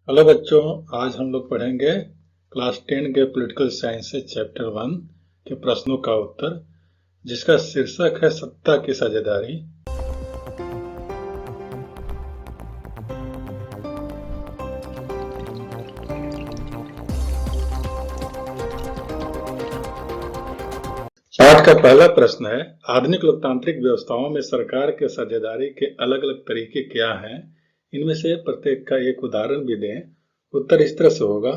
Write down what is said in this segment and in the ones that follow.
Hello बच्चों, आज हम लोग पढ़ेंगे क्लास 10 के पॉलिटिकल साइंस से चैप्टर 1 के प्रश्नों का उत्तर, जिसका शीर्षक है सत्ता की साझेदारी। पाठ का पहला प्रश्न है, आधुनिक लोकतांत्रिक व्यवस्थाओं में सरकार के साझेदारी के अलग अलग तरीके क्या हैं? इनमें से प्रत्येक का एक उदाहरण भी दें। उत्तर इस तरह से होगा।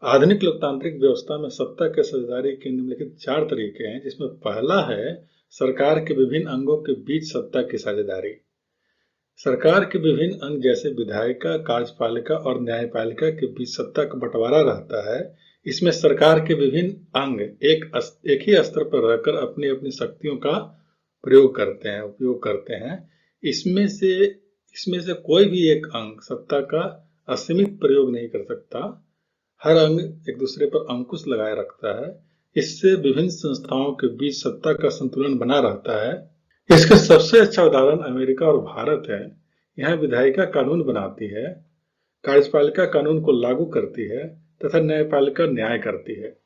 आधुनिक लोकतांत्रिक व्यवस्था में सत्ता के साझेदारी के निम्नलिखित 4 तरीके हैं, जिसमें पहला है सरकार के विभिन्न अंगों के बीच सत्ता की साझेदारी। सरकार के विभिन्न अंग जैसे विधायिका, कार्यपालिका और न्यायपालिका के बीच सत्ता का बंटवारा रहता है। इसमें सरकार के विभिन्न अंग एक ही स्तर पर रहकर अपनी अपनी शक्तियों का उपयोग करते हैं। इसमें से कोई भी एक अंग सत्ता का असीमित प्रयोग नहीं कर सकता। हर अंग एक दूसरे पर अंकुश लगाए रखता है। इससे विभिन्न संस्थाओं के बीच सत्ता का संतुलन बना रहता है। इसका सबसे अच्छा उदाहरण अमेरिका और भारत है। यहाँ विधायिका कानून बनाती है, कार्यपालिका कानून को लागू करती है तथा न्यायपालिका न्याय करती है।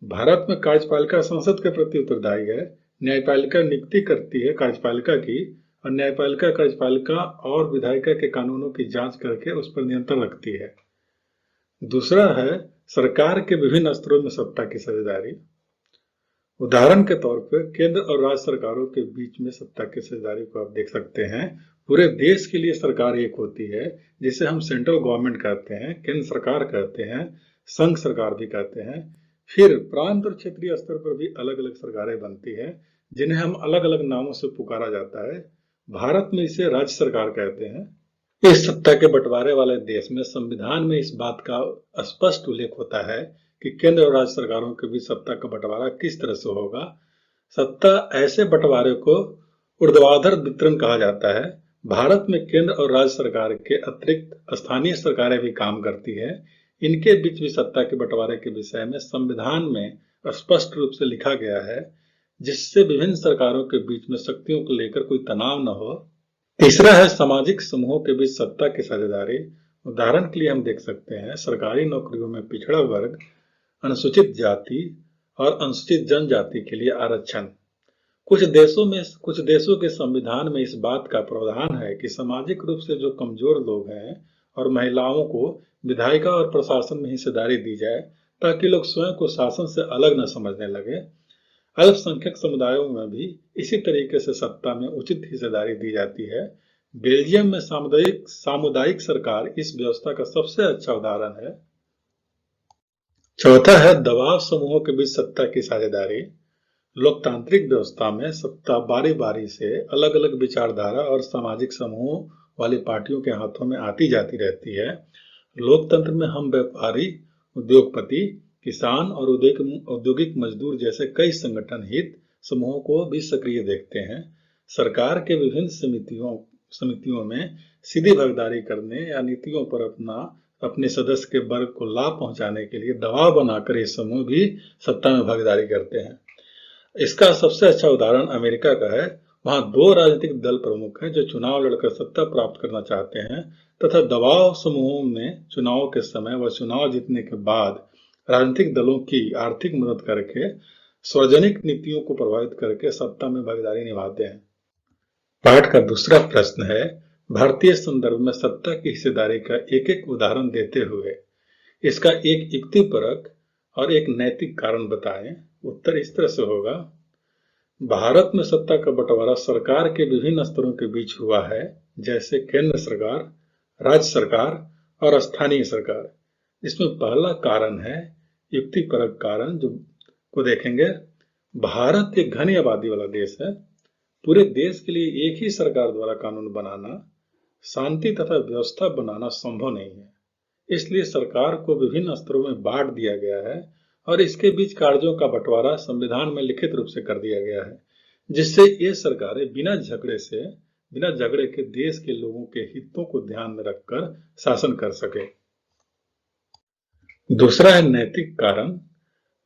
भारत में कार्यपालिका संसद के प्रति उत्तरदायी है, न्यायपालिका नियुक्ति करती है कार्यपालिका की, और न्यायपालिका कार्यपालिका और विधायिका के कानूनों की जांच करके उस पर नियंत्रण रखती है। दूसरा है सरकार के विभिन्न स्तरों में सत्ता की साझेदारी। उदाहरण के तौर पर केंद्र और राज्य सरकारों के बीच में सत्ता की साझेदारी को आप देख सकते हैं। पूरे देश के लिए सरकार एक होती है, जिसे हम सेंट्रल गवर्नमेंट कहते हैं, केंद्र सरकार कहते हैं, संघ सरकार भी कहते हैं। फिर प्रांत और क्षेत्रीय स्तर पर भी अलग अलग सरकारें बनती हैं, जिन्हें हम अलग अलग नामों से पुकारा जाता है। भारत में इसे राज्य सरकार कहते हैं। इस सत्ता के बंटवारे वाले देश में संविधान में इस बात का स्पष्ट उल्लेख होता है कि केंद्र और राज्य सरकारों के बीच सत्ता का बंटवारा किस तरह से होगा। सत्ता ऐसे बंटवारे को ऊर्ध्वाधर वितरण कहा जाता है। भारत में केंद्र और राज्य सरकार के अतिरिक्त स्थानीय सरकारें भी काम करती है। इनके बीच भी सत्ता के बंटवारे के विषय में संविधान में स्पष्ट रूप से लिखा गया है, जिससे विभिन्न सरकारों के बीच में शक्तियों को लेकर कोई तनाव न हो। तीसरा है सामाजिक समूहों के बीच सत्ता की साझेदारी। उदाहरण के लिए हम देख सकते हैं सरकारी नौकरियों में पिछड़ा वर्ग, अनुसूचित जाति और अनुसूचित जनजाति के लिए आरक्षण। कुछ देशों के संविधान में इस बात का प्रावधान है कि सामाजिक रूप से जो कमजोर लोग हैं और महिलाओं को विधायिका और प्रशासन में हिस्सेदारी दी जाए, ताकि लोग स्वयं को शासन से अलग न समझने लगे। अल्पसंख्यक समुदायों में भी इसी तरीके से सत्ता में उचित हिस्सेदारी दी जाती है। बेल्जियम में सामुदायिक सरकार इस व्यवस्था का सबसे अच्छा उदाहरण है। चौथा है दबाव समूहों के बीच सत्ता की साझेदारी। लोकतांत्रिक व्यवस्था में सत्ता बारी बारी से अलग अलग विचारधारा और सामाजिक समूहों वाली पार्टियों के हाथों में आती जाती रहती है। लोकतंत्र में हम व्यापारी, उद्योगपति, किसान और औद्योगिक मजदूर जैसे कई संगठन हित समूहों को भी सक्रिय देखते हैं। सरकार के विभिन्न समितियों में सीधी भागीदारी करने या नीतियों पर अपने सदस्य के वर्ग को लाभ पहुंचाने के लिए दबाव बनाकर ये समूह भी सत्ता में भागीदारी करते हैं। इसका सबसे अच्छा उदाहरण अमेरिका का है। वहां 2 राजनीतिक दल प्रमुख हैं जो चुनाव लड़कर सत्ता प्राप्त करना चाहते हैं, तथा दबाव समूहों में चुनाव के समय व चुनाव जीतने के बाद राजनीतिक दलों की आर्थिक मदद करके सार्वजनिक नीतियों को प्रभावित करके सत्ता में भागीदारी निभाते हैं। पाठ का दूसरा प्रश्न है, भारतीय संदर्भ में सत्ता की हिस्सेदारी का एक एक उदाहरण देते हुए इसका एक युक्तिपरक और एक नैतिक कारण बताएं। उत्तर इस तरह से होगा। भारत में सत्ता का बंटवारा सरकार के विभिन्न स्तरों के बीच हुआ है, जैसे केंद्र सरकार, राज्य सरकार और स्थानीय सरकार। इसमें पहला कारण है युक्तिपरक कारण, जो को देखेंगे। भारत एक घनी आबादी वाला देश है। पूरे देश के लिए एक ही सरकार द्वारा कानून बनाना, शांति तथा व्यवस्था बनाना संभव नहीं है। इसलिए सरकार को विभिन्न स्तरों में बांट दिया गया है और इसके बीच कार्यों का बंटवारा संविधान में लिखित रूप से कर दिया गया है, जिससे ये सरकारें बिना झगड़े के देश के लोगों के हितों को ध्यान में रखकर शासन कर सके। दूसरा है नैतिक कारण।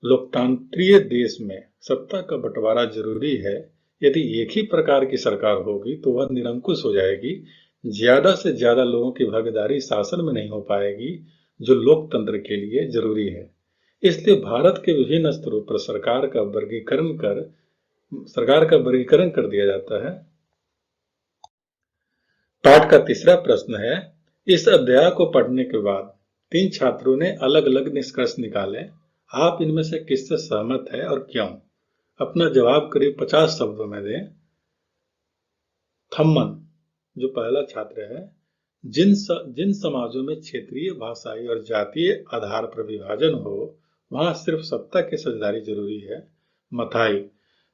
लोकतांत्रिक देश में सत्ता का बंटवारा जरूरी है। यदि एक ही प्रकार की सरकार होगी तो वह निरंकुश हो जाएगी, ज्यादा से ज्यादा लोगों की भागीदारी शासन में नहीं हो पाएगी, जो लोकतंत्र के लिए जरूरी है। इसलिए भारत के विभिन्न स्तरों पर सरकार का वर्गीकरण कर दिया जाता है। पाठ का तीसरा प्रश्न है, इस अध्याय को पढ़ने के बाद 3 छात्रों ने अलग अलग निष्कर्ष निकाले। आप इनमें से किससे सहमत है और क्यों? अपना जवाब करीब 50 शब्दों में दें। थम्मन, जो पहला छात्र है, जिन समाजों में क्षेत्रीय, भाषाई और जातीय आधार पर विभाजन हो, वहां सिर्फ सत्ता की साझेदारी जरूरी है। मथाई,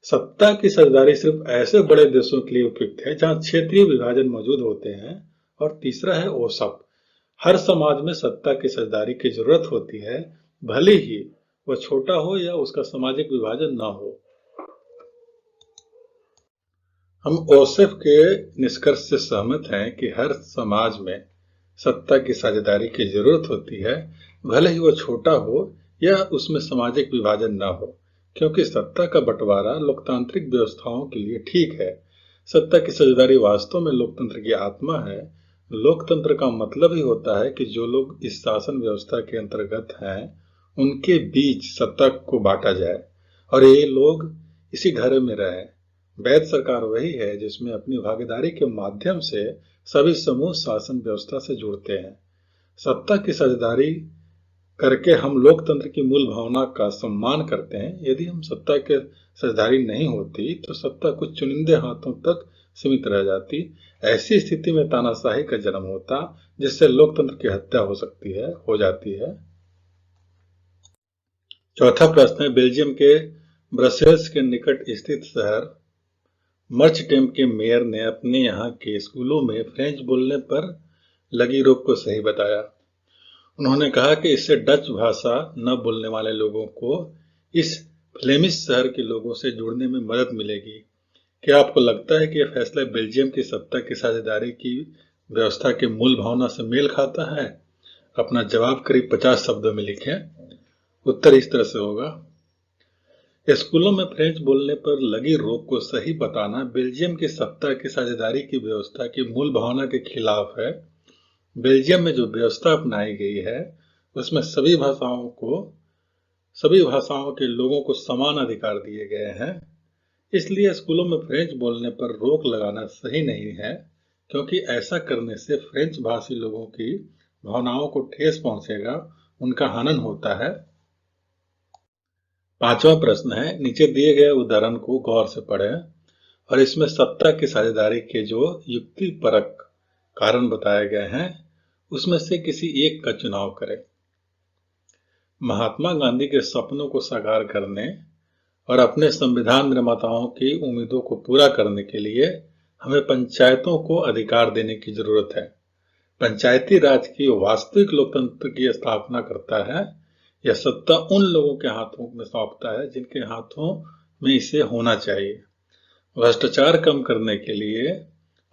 सत्ता की साझेदारी सिर्फ ऐसे बड़े देशों के लिए उपयुक्त है जहां क्षेत्रीय विभाजन मौजूद होते हैं। और तीसरा है ओसप, हर समाज में सत्ता की साझेदारी की जरूरत होती है, भले ही वह छोटा हो या उसका सामाजिक विभाजन न हो। हम ओसफ के निष्कर्ष से सहमत हैं कि हर समाज में सत्ता की साझेदारी की जरूरत होती है, भले ही वह छोटा हो या उसमें सामाजिक विभाजन न हो, क्योंकि सत्ता का बंटवारा लोकतांत्रिक व्यवस्थाओं के लिए ठीक है। सत्ता की साझेदारी वास्तव में लोकतंत्र की आत्मा है। लोकतंत्र का मतलब ही होता है कि जो लोग इस शासन व्यवस्था के अंतर्गत हैं, उनके बीच सत्ता को बांटा जाए और ये लोग इसी घर में रहें। वैध सरकार वही है जिसमें अपनी भागीदारी के माध्यम से सभी समूह शासन व्यवस्था से जुड़ते हैं। सत्ता की साझेदारी करके हम लोकतंत्र की मूल भावना का सम्मान करते हैं। यदि हम सत्ता के साझेदारी नहीं होती तो सत्ता कुछ चुनिंदे हाथों तक सीमित रह जाती। ऐसी स्थिति में तानाशाही का जन्म होता, जिससे लोकतंत्र की हत्या हो जाती है। चौथा प्रश्न है, बेल्जियम के ब्रसेल्स के निकट स्थित शहर मर्चटेम के मेयर ने अपने यहाँ के स्कूलों में फ्रेंच बोलने पर लगी रोक को सही बताया। उन्होंने कहा कि इससे डच भाषा न बोलने वाले लोगों को इस फ्लेमिश शहर के लोगों से जुड़ने में मदद मिलेगी। क्या आपको लगता है कि यह फैसला बेल्जियम की सत्ता की साझेदारी की व्यवस्था के मूल भावना से मेल खाता है? अपना जवाब करीब 50 शब्दों में लिखें। उत्तर इस तरह से होगा, स्कूलों में फ्रेंच बोलने पर लगी रोक को सही बताना बेल्जियम की सत्ता की साझेदारी की व्यवस्था की मूल भावना के खिलाफ है। बेल्जियम में जो व्यवस्था अपनाई गई है, उसमें सभी भाषाओं के लोगों को समान अधिकार दिए गए हैं। इसलिए स्कूलों में फ्रेंच बोलने पर रोक लगाना सही नहीं है, क्योंकि ऐसा करने से फ्रेंच भाषी लोगों की भावनाओं को ठेस पहुंचेगा, उनका हनन होता है। पांचवा प्रश्न है, नीचे दिए गए उदाहरण को गौर से पढ़ें और इसमें सत्ता की साझेदारी के जो युक्तिपरक कारण बताए गए हैं, उसमें से किसी एक का चुनाव करें। महात्मा गांधी के सपनों को साकार करने और अपने संविधान निर्माताओं की उम्मीदों को पूरा करने के लिए हमें पंचायतों को अधिकार देने की जरूरत है। पंचायती राज की वास्तविक लोकतंत्र की स्थापना करता है। यह सत्ता उन लोगों के हाथों में सौंपता है जिनके हाथों में इसे होना चाहिए। भ्रष्टाचार कम करने के लिए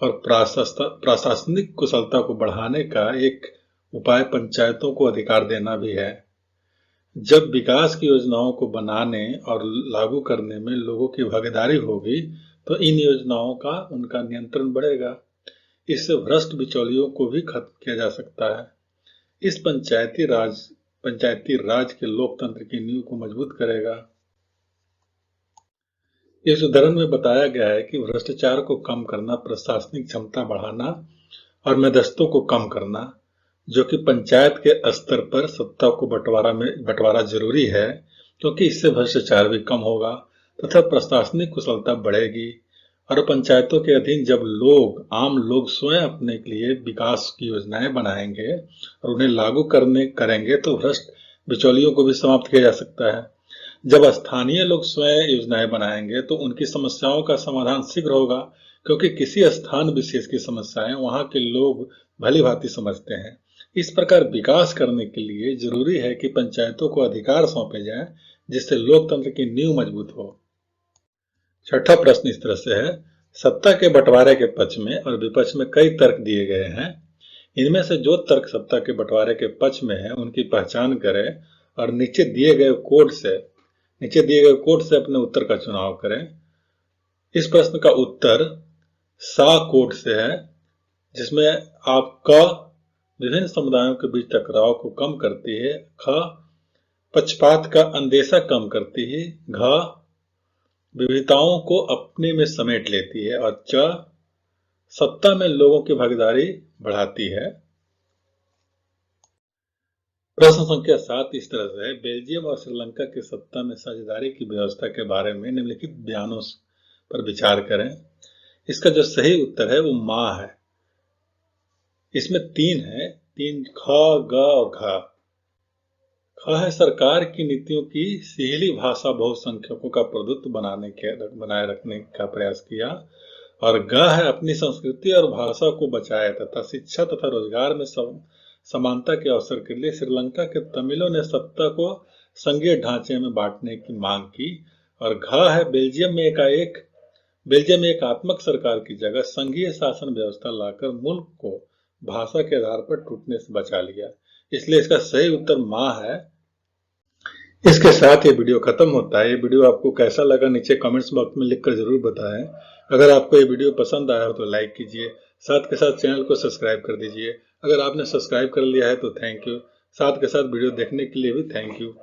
और प्रशासनिक कुशलता को बढ़ाने का एक उपाय पंचायतों को अधिकार देना भी है। जब विकास की योजनाओं को बनाने और लागू करने में लोगों की भागीदारी होगी, तो इन योजनाओं का उनका नियंत्रण बढ़ेगा। इससे भ्रष्ट बिचौलियों को भी खत्म किया जा सकता है। इस पंचायती राज के लोकतंत्र की नींव को मजबूत करेगा। इस उदाहरण में बताया गया है कि भ्रष्टाचार को कम करना, प्रशासनिक क्षमता बढ़ाना और मध्यस्थों को कम करना, जो कि पंचायत के स्तर पर सत्ता को बंटवारा जरूरी है, क्योंकि इससे भ्रष्टाचार भी कम होगा तथा प्रशासनिक कुशलता बढ़ेगी। और पंचायतों के अधीन जब आम लोग स्वयं अपने लिए विकास की योजनाएं बनाएंगे और उन्हें लागू करेंगे, तो भ्रष्ट बिचौलियों को भी समाप्त किया जा सकता है। जब स्थानीय लोग स्वयं योजनाएं बनाएंगे, तो उनकी समस्याओं का समाधान शीघ्र होगा, क्योंकि किसी स्थान विशेष की समस्याएं वहां के लोग भली भांति समझते हैं। इस प्रकार विकास करने के लिए जरूरी है कि पंचायतों को अधिकार सौंपे जाएं, जिससे लोकतंत्र की नींव मजबूत हो। छठा प्रश्न इस तरह से है, सत्ता के बंटवारे के पक्ष में और विपक्ष में कई तर्क दिए गए हैं। इनमें से जो तर्क सत्ता के बंटवारे के पक्ष में है, उनकी पहचान करें और नीचे दिए गए कोड से अपने उत्तर का चुनाव करें। इस प्रश्न का उत्तर सा कोड से है, जिसमें आप क विभिन्न समुदायों के बीच टकराव को कम करती है, ख पक्षपात का अंदेशा कम करती है, घ विविधताओं को अपने में समेट लेती है और च सत्ता में लोगों की भागीदारी बढ़ाती है। प्रश्न संख्या 7 इस तरह से है, बेल्जियम और श्रीलंका की सत्ता में साझेदारी की व्यवस्था के बारे में निम्नलिखित बयानों पर विचार करें। इसका जो सही उत्तर है वो माँ है। इसमें 3 है, 3 ख, ग और घ। ख है सरकार की नीतियों की सीहली भाषा बहुसंख्यकों का प्रभुत्व बनाए रखने का प्रयास किया, और ग है अपनी संस्कृति और भाषा को बचाए तथा शिक्षा तथा रोजगार में समानता के अवसर के लिए श्रीलंका के तमिलों ने सत्ता को संघीय ढांचे में बांटने की मांग की, और घ है बेल्जियम में एकात्मक सरकार की जगह संघीय शासन व्यवस्था लाकर मुल्क को भाषा के आधार पर टूटने से बचा लिया। इसलिए इसका सही उत्तर माँ है। इसके साथ ये वीडियो खत्म होता है। ये वीडियो आपको कैसा लगा नीचे कमेंट्स बॉक्स में लिखकर जरूर बताएं। अगर आपको ये वीडियो पसंद आया हो तो लाइक कीजिए, साथ के साथ चैनल को सब्सक्राइब कर दीजिए। अगर आपने सब्सक्राइब कर लिया है तो थैंक यू, साथ के साथ वीडियो देखने के लिए भी थैंक यू।